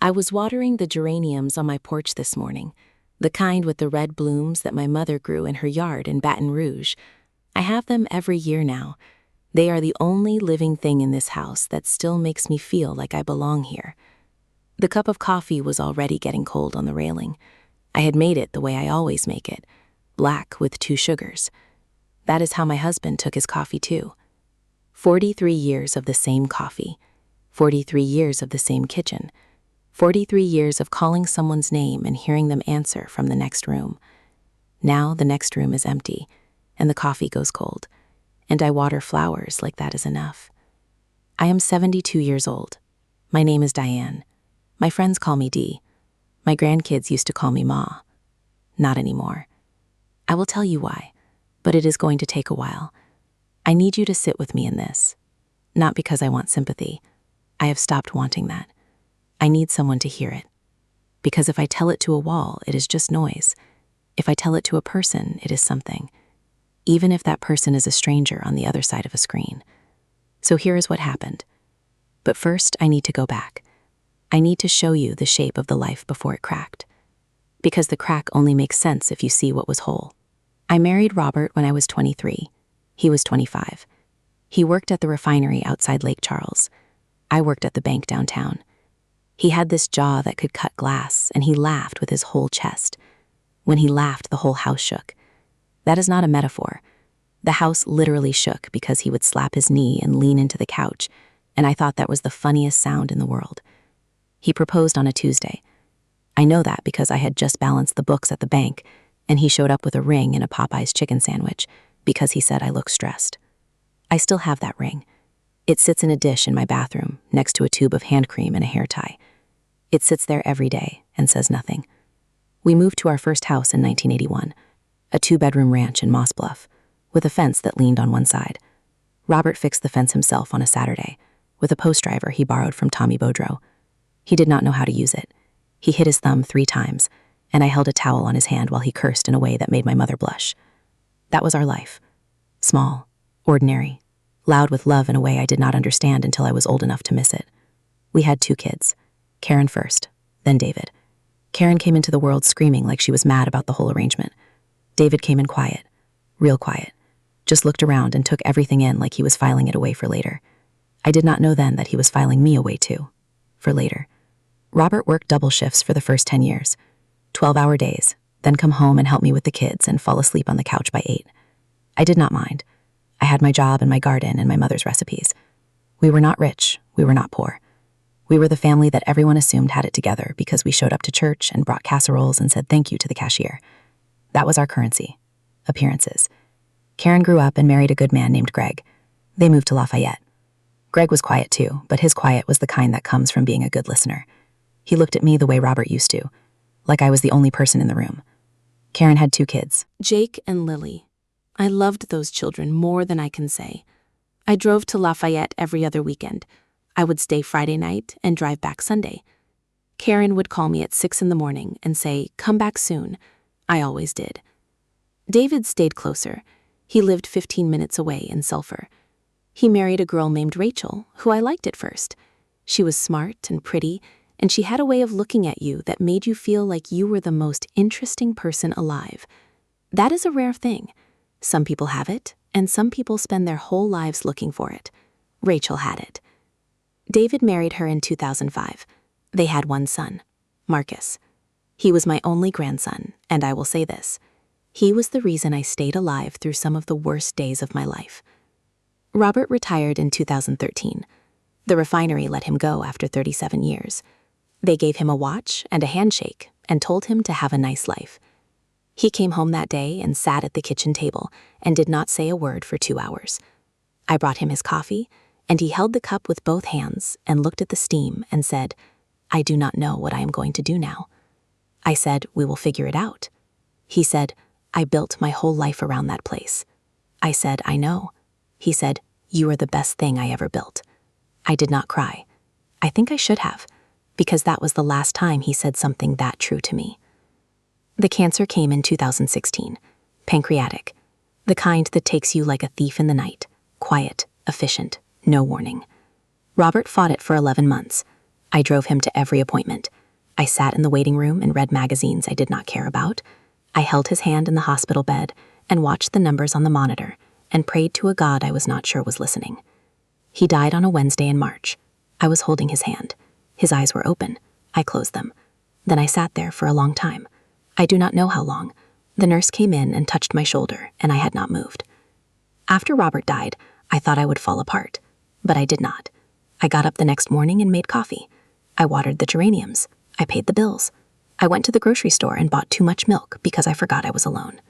I was watering the geraniums on my porch this morning, the kind with the red blooms that my mother grew in her yard in Baton Rouge. I have them every year now. They are the only living thing in this house that still makes me feel like I belong here. The cup of coffee was already getting cold on the railing. I had made it the way I always make it, black with 2 sugars. That is how my husband took his coffee too. 43 years of the same coffee, 43 years of the same kitchen, 43 years of calling someone's name and hearing them answer from the next room. Now the next room is empty, and the coffee goes cold, and I water flowers like that is enough. I am 72 years old. My name is Diane. My friends call me Dee. My grandkids used to call me Ma. Not anymore. I will tell you why, but it is going to take a while. I need you to sit with me in this. Not because I want sympathy. I have stopped wanting that. I need someone to hear it. Because if I tell it to a wall, it is just noise. If I tell it to a person, it is something. Even if that person is a stranger on the other side of a screen. So here is what happened. But first, I need to go back. I need to show you the shape of the life before it cracked. Because the crack only makes sense if you see what was whole. I married Robert when I was 23. He was 25. He worked at the refinery outside Lake Charles. I worked at the bank downtown. He had this jaw that could cut glass, and he laughed with his whole chest. When he laughed, the whole house shook. That is not a metaphor. The house literally shook because he would slap his knee and lean into the couch, and I thought that was the funniest sound in the world. He proposed on a Tuesday. I know that because I had just balanced the books at the bank, and he showed up with a ring and a Popeye's chicken sandwich because he said I looked stressed. I still have that ring. It sits in a dish in my bathroom next to a tube of hand cream and a hair tie. It sits there every day and says nothing. We moved to our first house in 1981, a 2-bedroom ranch in Moss Bluff, with a fence that leaned on one side. Robert fixed the fence himself on a Saturday, with a post driver he borrowed from Tommy Bodrow. He did not know how to use it. He hit his thumb 3 times, and I held a towel on his hand while he cursed in a way that made my mother blush. That was our life. Small, ordinary, loud with love in a way I did not understand until I was old enough to miss it. We had 2 kids. Karen first, then David. Karen came into the world screaming like she was mad about the whole arrangement. David came in quiet, real quiet, just looked around and took everything in like he was filing it away for later. I did not know then that he was filing me away too, for later. Robert worked double shifts for the first 10 years, 12-hour days, then come home and help me with the kids and fall asleep on the couch by 8. I did not mind. I had my job and my garden and my mother's recipes. We were not rich, we were not poor. We were the family that everyone assumed had it together because we showed up to church and brought casseroles and said thank you to the cashier. That was our currency. Appearances. Karen grew up and married a good man named Greg. They moved to Lafayette. Greg was quiet too, but his quiet was the kind that comes from being a good listener. He looked at me the way Robert used to, like I was the only person in the room. Karen had 2 kids, Jake and Lily. I loved those children more than I can say. I drove to Lafayette every other weekend. I would stay Friday night and drive back Sunday. Karen would call me at 6 in the morning and say, "Come back soon." I always did. David stayed closer. He lived 15 minutes away in Sulphur. He married a girl named Rachel, who I liked at first. She was smart and pretty, and she had a way of looking at you that made you feel like you were the most interesting person alive. That is a rare thing. Some people have it, and some people spend their whole lives looking for it. Rachel had it. David married her in 2005. They had 1 son, Marcus. He was my only grandson, and I will say this. He was the reason I stayed alive through some of the worst days of my life. Robert retired in 2013. The refinery let him go after 37 years. They gave him a watch and a handshake and told him to have a nice life. He came home that day and sat at the kitchen table and did not say a word for 2 hours. I brought him his coffee, and he held the cup with both hands and looked at the steam and said, "I do not know what I am going to do now." I said, "We will figure it out." He said, "I built my whole life around that place." I said, "I know." He said, "You are the best thing I ever built." I did not cry. I think I should have, because that was the last time he said something that true to me. The cancer came in 2016, pancreatic, the kind that takes you like a thief in the night, quiet, efficient, no warning. Robert fought it for 11 months. I drove him to every appointment. I sat in the waiting room and read magazines I did not care about. I held his hand in the hospital bed and watched the numbers on the monitor and prayed to a God I was not sure was listening. He died on a Wednesday in March. I was holding his hand. His eyes were open. I closed them. Then I sat there for a long time. I do not know how long. The nurse came in and touched my shoulder, and I had not moved. After Robert died, I thought I would fall apart, but I did not. I got up the next morning and made coffee. I watered the geraniums. I paid the bills. I went to the grocery store and bought too much milk because I forgot I was alone.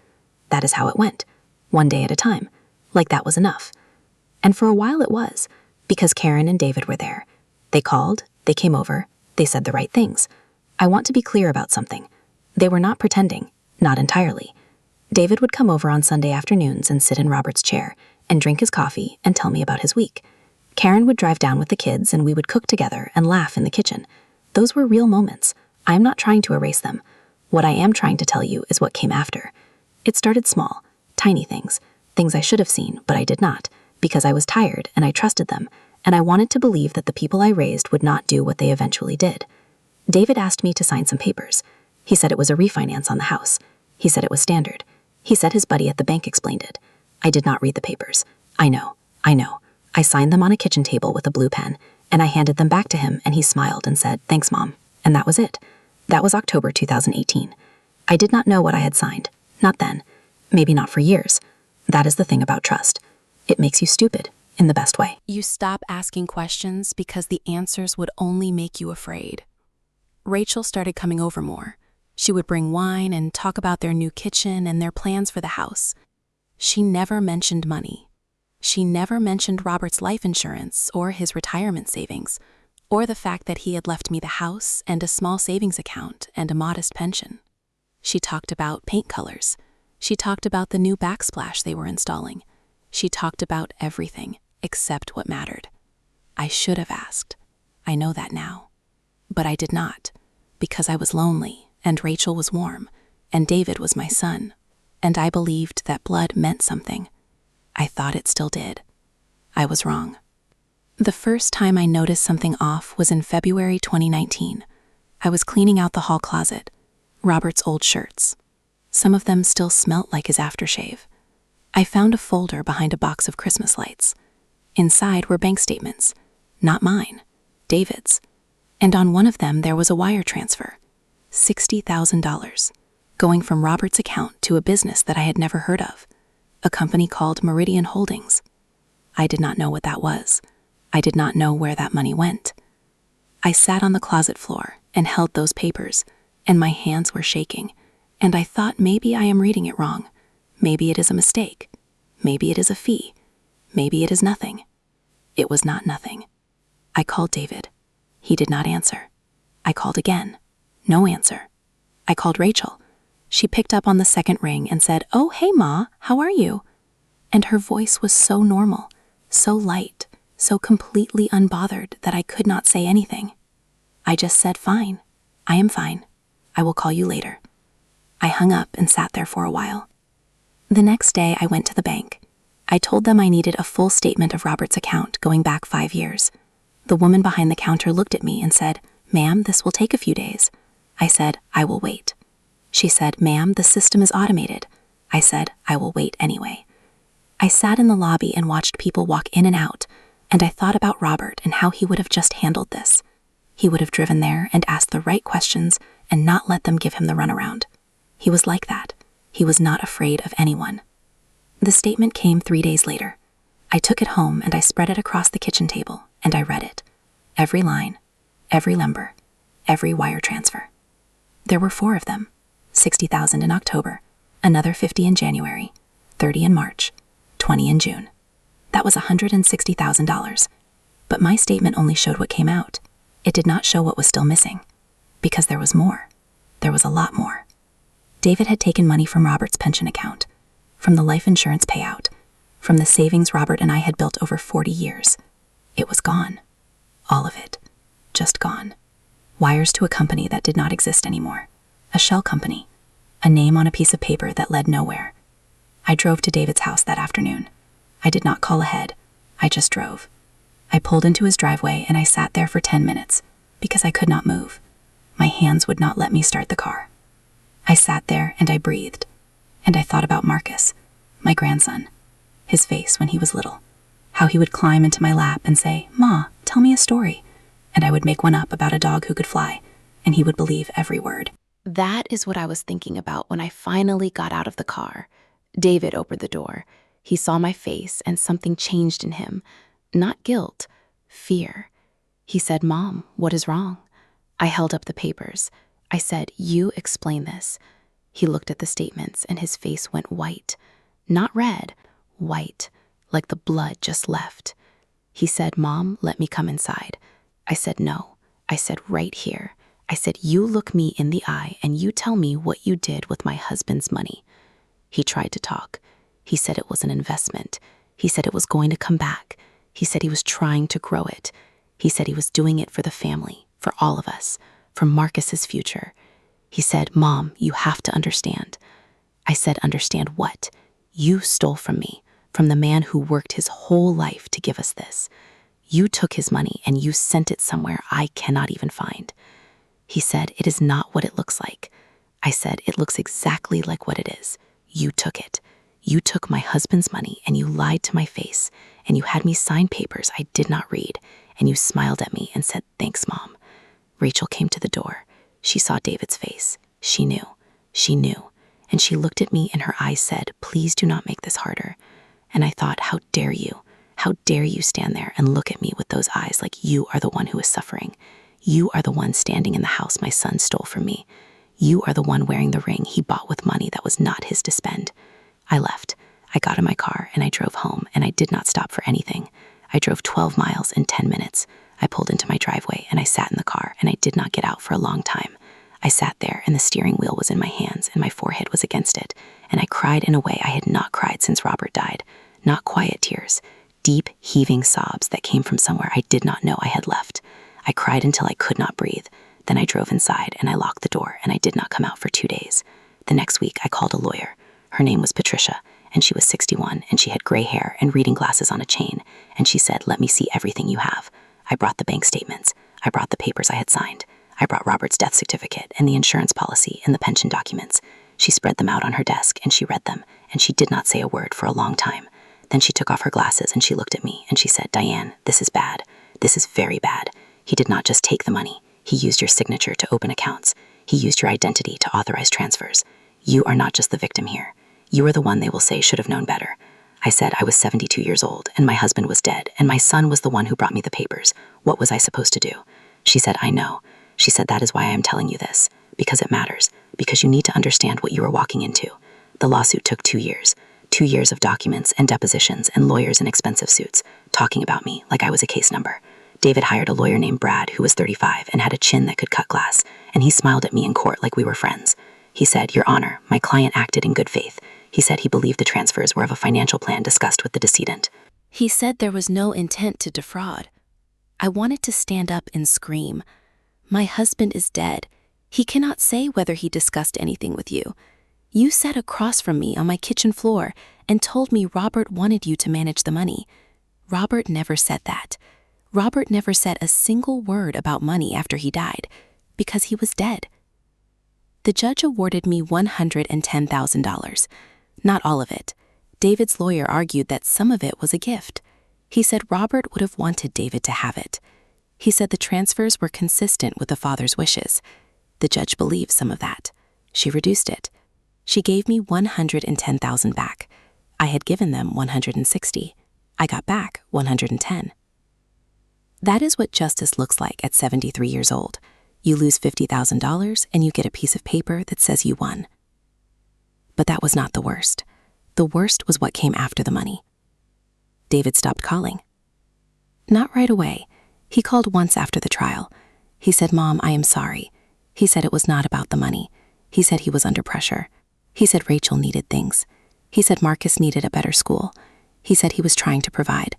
That is how it went, one day at a time, like that was enough. And for a while it was, because Karen and David were there. They called, they came over, they said the right things. I want to be clear about something. They were not pretending, not entirely. David would come over on Sunday afternoons and sit in Robert's chair and drink his coffee and tell me about his week. Karen would drive down with the kids and we would cook together and laugh in the kitchen. Those were real moments. I am not trying to erase them. What I am trying to tell you is what came after. It started small, tiny things I should have seen, but I did not, because I was tired and I trusted them, and I wanted to believe that the people I raised would not do what they eventually did. David asked me to sign some papers. He said it was a refinance on the house. He said it was standard. He said his buddy at the bank explained it. I did not read the papers. I know. I signed them on a kitchen table with a blue pen, and I handed them back to him, and he smiled and said, "Thanks, Mom." And that was it. That was October 2018. I did not know what I had signed. Not then. Maybe not for years. That is the thing about trust. It makes you stupid, in the best way. You stop asking questions because the answers would only make you afraid. Rachel started coming over more. She would bring wine and talk about their new kitchen and their plans for the house. She never mentioned money. She never mentioned Robert's life insurance or his retirement savings, or the fact that he had left me the house and a small savings account and a modest pension. She talked about paint colors. She talked about the new backsplash they were installing. She talked about everything except what mattered. I should have asked. I know that now. But I did not, because I was lonely, and Rachel was warm, and David was my son, and I believed that blood meant something. I thought it still did. I was wrong. The first time I noticed something off was in February 2019. I was cleaning out the hall closet, Robert's old shirts. Some of them still smelt like his aftershave. I found a folder behind a box of Christmas lights. Inside were bank statements, not mine, David's. And on one of them there was a wire transfer, $60,000, going from Robert's account to a business that I had never heard of, a company called Meridian Holdings. I did not know what that was. I did not know where that money went. I sat on the closet floor and held those papers, and my hands were shaking, and I thought maybe I am reading it wrong. Maybe it is a mistake. Maybe it is a fee. Maybe it is nothing. It was not nothing. I called David. He did not answer. I called again. No answer. I called Rachel. She picked up on the second ring and said, "Oh, hey, Ma, how are you?" And her voice was so normal, so light, so completely unbothered that I could not say anything. I just said, "Fine. I am fine. I will call you later." I hung up and sat there for a while. The next day, I went to the bank. I told them I needed a full statement of Robert's account going back 5 years. The woman behind the counter looked at me and said, "Ma'am, this will take a few days." I said, "I will wait." She said, "Ma'am, the system is automated." I said, "I will wait anyway." I sat in the lobby and watched people walk in and out, and I thought about Robert and how he would have just handled this. He would have driven there and asked the right questions and not let them give him the runaround. He was like that. He was not afraid of anyone. The statement came 3 days later. I took it home and I spread it across the kitchen table, and I read it. Every line, every number, every wire transfer. There were 4 of them. 60,000 in October, another 50 in January, 30 in March, 20 in June. That was $160,000. But my statement only showed what came out. It did not show what was still missing. Because there was more. There was a lot more. David had taken money from Robert's pension account, from the life insurance payout, from the savings Robert and I had built over 40 years. It was gone. All of it. Just gone. Wires to a company that did not exist anymore. A shell company. A name on a piece of paper that led nowhere. I drove to David's house that afternoon. I did not call ahead. I just drove. I pulled into his driveway and I sat there for 10 minutes, because I could not move. My hands would not let me start the car. I sat there and I breathed. And I thought about Marcus, my grandson, his face when he was little, how he would climb into my lap and say, "Ma, tell me a story." And I would make one up about a dog who could fly, and he would believe every word. That is what I was thinking about when I finally got out of the car. David opened the door. He saw my face and something changed in him. Not guilt, fear. He said, "Mom, what is wrong?" I held up the papers. I said, "You explain this." He looked at the statements and his face went white. Not red, white, like the blood just left. He said, "Mom, let me come inside." I said, "No." I said, "Right here." I said, "You look me in the eye and you tell me what you did with my husband's money." He tried to talk. He said it was an investment. He said it was going to come back. He said he was trying to grow it. He said he was doing it for the family, for all of us, for Marcus's future. He said, "Mom, you have to understand." I said, "Understand what?" "You stole from me, from the man who worked his whole life to give us this. You took his money and you sent it somewhere I cannot even find." He said, "It is not what it looks like." I said, "It looks exactly like what it is. You took it. You took my husband's money and you lied to my face and you had me sign papers I did not read and you smiled at me and said, 'Thanks, Mom.'" Rachel came to the door. She saw David's face. She knew. She knew. And she looked at me and her eyes said, "Please do not make this harder." And I thought, how dare you? How dare you stand there and look at me with those eyes like you are the one who is suffering? You are the one standing in the house my son stole from me. You are the one wearing the ring he bought with money that was not his to spend. I left. I got in my car and I drove home and I did not stop for anything. I drove 12 miles in 10 minutes. I pulled into my driveway and I sat in the car and I did not get out for a long time. I sat there and the steering wheel was in my hands and my forehead was against it. And I cried in a way I had not cried since Robert died. Not quiet tears, deep, heaving sobs that came from somewhere I did not know I had left. I cried until I could not breathe. Then I drove inside and I locked the door and I did not come out for 2 days. The next week I called a lawyer. Her name was Patricia and she was 61 and she had gray hair and reading glasses on a chain. And she said, "Let me see everything you have." I brought the bank statements. I brought the papers I had signed. I brought Robert's death certificate and the insurance policy and the pension documents. She spread them out on her desk and she read them and she did not say a word for a long time. Then she took off her glasses and she looked at me and she said, "Diane, this is bad. This is very bad. He did not just take the money. He used your signature to open accounts. He used your identity to authorize transfers. You are not just the victim here. You are the one they will say should have known better." I said I was 72 years old and my husband was dead and my son was the one who brought me the papers. What was I supposed to do? She said, "I know." She said, "That is why I am telling you this, because it matters, because you need to understand what you are walking into." The lawsuit took 2 years. 2 years of documents and depositions and lawyers in expensive suits, talking about me like I was a case number. David hired a lawyer named Brad who was 35 and had a chin that could cut glass, and he smiled at me in court like we were friends. He said, "Your Honor, my client acted in good faith." He said he believed the transfers were of a financial plan discussed with the decedent. He said there was no intent to defraud. I wanted to stand up and scream. My husband is dead. He cannot say whether he discussed anything with you. You sat across from me on my kitchen floor and told me Robert wanted you to manage the money. Robert never said that. Robert never said a single word about money after he died, because he was dead. The judge awarded me $110,000. Not all of it. David's lawyer argued that some of it was a gift. He said Robert would have wanted David to have it. He said the transfers were consistent with the father's wishes. The judge believed some of that. She reduced it. She gave me $110,000 back. I had given them $160,000. I got back $110,000. That is what justice looks like at 73 years old. You lose $50,000 and you get a piece of paper that says you won. But that was not the worst. The worst was what came after the money. David stopped calling. Not right away. He called once after the trial. He said, "Mom, I am sorry." He said it was not about the money. He said he was under pressure. He said Rachel needed things. He said Marcus needed a better school. He said he was trying to provide.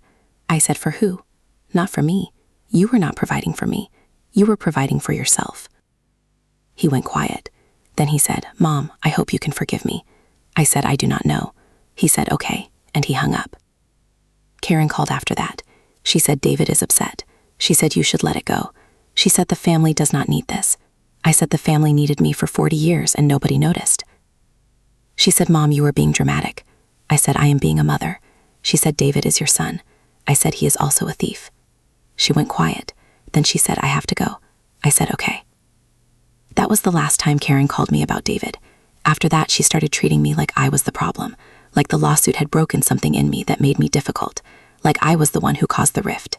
I said, "For who?" "Not for me. You were not providing for me. You were providing for yourself." He went quiet. Then he said, "Mom, I hope you can forgive me." I said, "I do not know." He said, "Okay," and he hung up. Karen called after that. She said, "David is upset." She said, "You should let it go." She said the family does not need this. I said the family needed me for 40 years and nobody noticed. She said, Mom, you are being dramatic. I said, I am being a mother. She said, David is your son. I said, he is also a thief. She went quiet. Then she said, I have to go. I said, okay. That was the last time Karen called me about David. After that, she started treating me like I was the problem, like the lawsuit had broken something in me that made me difficult, like I was the one who caused the rift.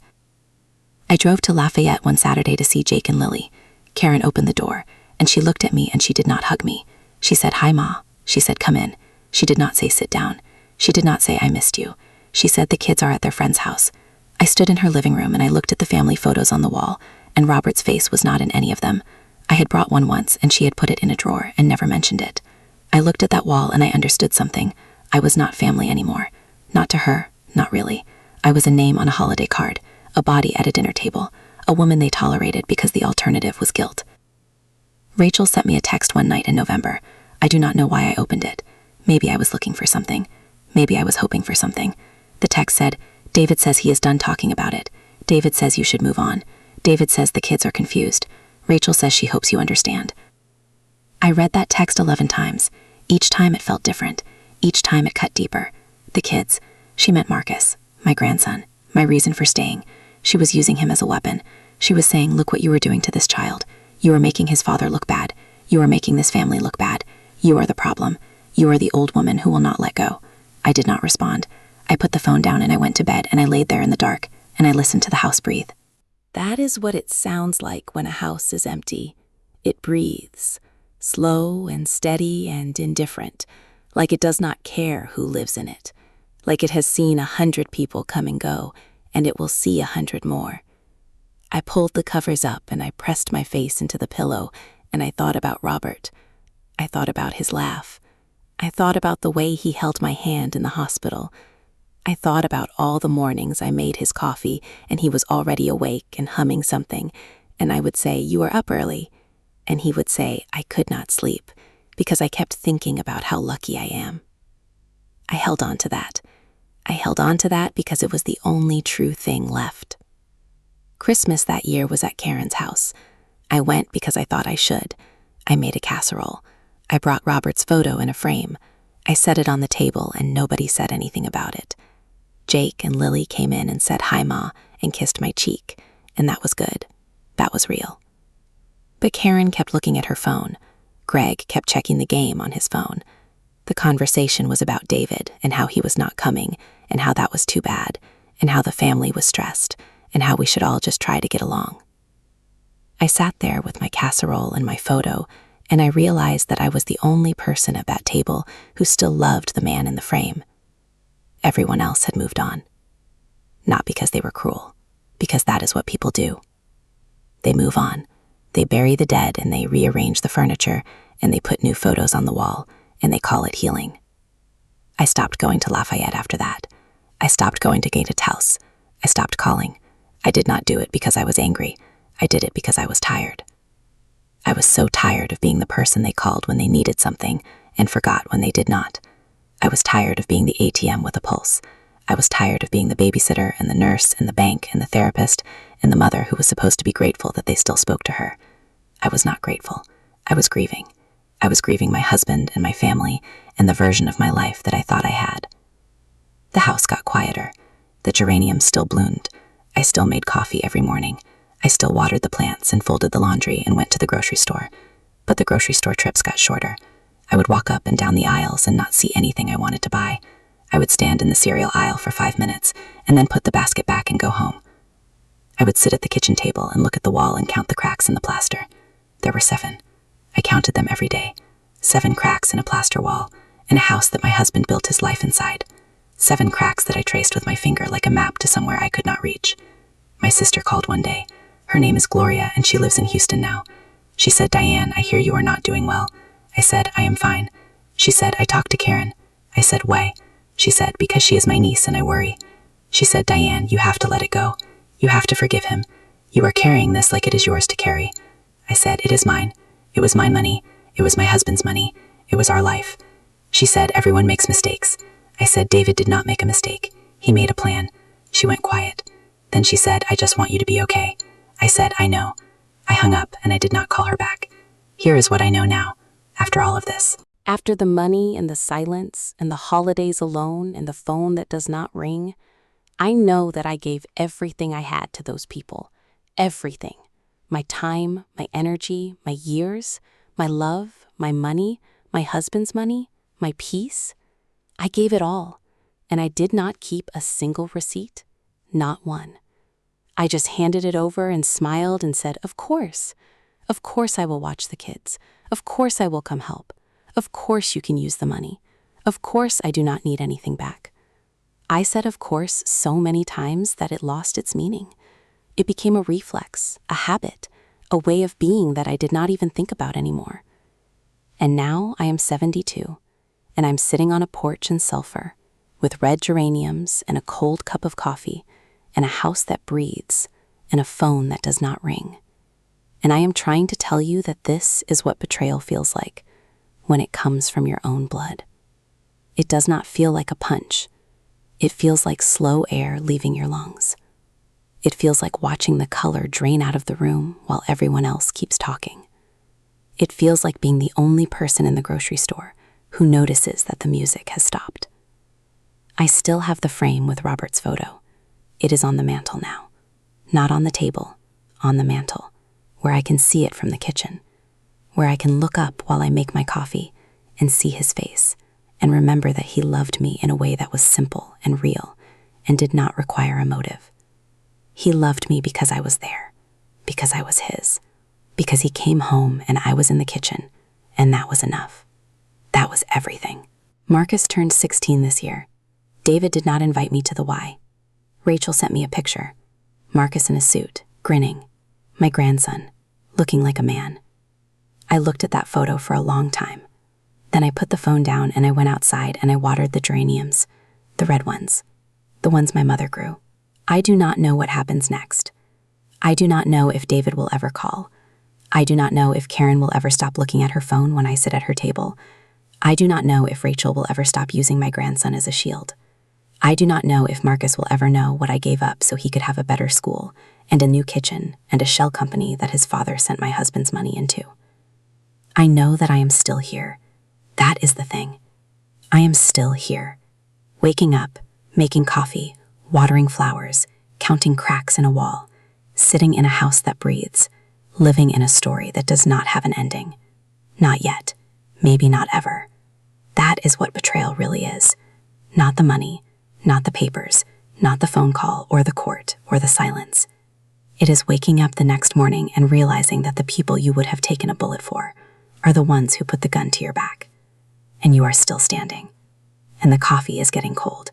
I drove to Lafayette one Saturday to see Jake and Lily. Karen opened the door, and she looked at me and she did not hug me. She said, Hi, Ma. She said, come in. She did not say sit down. She did not say I missed you. She said the kids are at their friend's house. I stood in her living room and I looked at the family photos on the wall, and Robert's face was not in any of them. I had brought one once and she had put it in a drawer and never mentioned it. I looked at that wall and I understood something. I was not family anymore. Not to her, not really. I was a name on a holiday card, a body at a dinner table, a woman they tolerated because the alternative was guilt. Rachel sent me a text one night in November. I do not know why I opened it. Maybe I was looking for something. Maybe I was hoping for something. The text said, David says he is done talking about it. David says you should move on. David says the kids are confused. Rachel says she hopes you understand. I read that text 11 times. Each time it felt different. Each time it cut deeper. The kids. She meant Marcus, my grandson, my reason for staying. She was using him as a weapon. She was saying, look what you were doing to this child. You are making his father look bad. You are making this family look bad. You are the problem. You are the old woman who will not let go. I did not respond. I put the phone down and I went to bed and I laid there in the dark and I listened to the house breathe. That is what it sounds like when a house is empty. It breathes, slow and steady and indifferent, like it does not care who lives in it, like it has seen 100 people come and go, and it will see 100 more. I pulled the covers up and I pressed my face into the pillow, and I thought about Robert. I thought about his laugh. I thought about the way he held my hand in the hospital. I thought about all the mornings I made his coffee and he was already awake and humming something, and I would say, you are up early. And he would say, I could not sleep because I kept thinking about how lucky I am. I held on to that. I held on to that because it was the only true thing left. Christmas that year was at Karen's house. I went because I thought I should. I made a casserole. I brought Robert's photo in a frame. I set it on the table and nobody said anything about it. Jake and Lily came in and said, Hi, Ma, and kissed my cheek, and that was good. That was real. But Karen kept looking at her phone. Greg kept checking the game on his phone. The conversation was about David and how he was not coming, and how that was too bad, and how the family was stressed, and how we should all just try to get along. I sat there with my casserole and my photo, and I realized that I was the only person at that table who still loved the man in the frame. Everyone else had moved on. Not because they were cruel, because that is what people do. They move on. They bury the dead and they rearrange the furniture and they put new photos on the wall and they call it healing. I stopped going to Lafayette after that. I stopped going to Gated House. I stopped calling. I did not do it because I was angry. I did it because I was tired. I was so tired of being the person they called when they needed something and forgot when they did not. I was tired of being the ATM with a pulse. I was tired of being the babysitter and the nurse and the bank and the therapist and the mother who was supposed to be grateful that they still spoke to her. I was not grateful. I was grieving. I was grieving my husband and my family and the version of my life that I thought I had. The house got quieter. The geraniums still bloomed. I still made coffee every morning. I still watered the plants and folded the laundry and went to the grocery store. But the grocery store trips got shorter. I would walk up and down the aisles and not see anything I wanted to buy. I would stand in the cereal aisle for 5 minutes and then put the basket back and go home. I would sit at the kitchen table and look at the wall and count the cracks in the plaster. There were 7. I counted them every day. 7 cracks in a plaster wall, in a house that my husband built his life inside. 7 cracks that I traced with my finger like a map to somewhere I could not reach. My sister called one day. Her name is Gloria and she lives in Houston now. She said, Diane, I hear you are not doing well. I said, I am fine. She said, I talked to Karen. I said, why? She said, because she is my niece and I worry. She said, Diane, you have to let it go. You have to forgive him. You are carrying this like it is yours to carry. I said, it is mine. It was my money. It was my husband's money. It was our life. She said, everyone makes mistakes. I said, David did not make a mistake. He made a plan. She went quiet. Then she said, I just want you to be okay. I said, I know. I hung up and I did not call her back. Here is what I know now, after all of this. After the money and the silence and the holidays alone and the phone that does not ring, I know that I gave everything I had to those people. Everything. My time, my energy, my years, my love, my money, my husband's money, my peace. I gave it all, and I did not keep a single receipt, not one. I just handed it over and smiled and said, of course I will watch the kids. Of course I will come help. Of course you can use the money. Of course I do not need anything back. I said of course so many times that it lost its meaning. It became a reflex, a habit, a way of being that I did not even think about anymore. And now I am 72, and I'm sitting on a porch in Sulphur with red geraniums and a cold cup of coffee and a house that breathes and a phone that does not ring. And I am trying to tell you that this is what betrayal feels like when it comes from your own blood. It does not feel like a punch. It feels like slow air leaving your lungs. It feels like watching the color drain out of the room while everyone else keeps talking. It feels like being the only person in the grocery store who notices that the music has stopped. I still have the frame with Robert's photo. It is on the mantle now. Not on the table, on the mantle, where I can see it from the kitchen, where I can look up while I make my coffee and see his face and remember that he loved me in a way that was simple and real and did not require a motive. He loved me because I was there, because I was his, because he came home and I was in the kitchen, and that was enough. That was everything. Marcus turned 16 this year. David did not invite me to the Y. Rachel sent me a picture. Marcus in a suit, grinning. My grandson, looking like a man. I looked at that photo for a long time. Then I put the phone down and I went outside and I watered the geraniums, the red ones, the ones my mother grew. I do not know what happens next. I do not know if David will ever call. I do not know if Karen will ever stop looking at her phone when I sit at her table. I do not know if Rachel will ever stop using my grandson as a shield. I do not know if Marcus will ever know what I gave up so he could have a better school and a new kitchen and a shell company that his father sent my husband's money into. I know that I am still here. That is the thing. I am still here. Waking up, making coffee, watering flowers, counting cracks in a wall, sitting in a house that breathes, living in a story that does not have an ending. Not yet. Maybe not ever. That is what betrayal really is. Not the money, not the papers, not the phone call or the court or the silence. It is waking up the next morning and realizing that the people you would have taken a bullet for are the ones who put the gun to your back. And you are still standing. And the coffee is getting cold.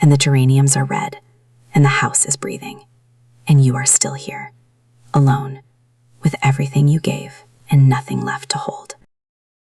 And the geraniums are red. And the house is breathing. And you are still here. Alone. With everything you gave and nothing left to hold.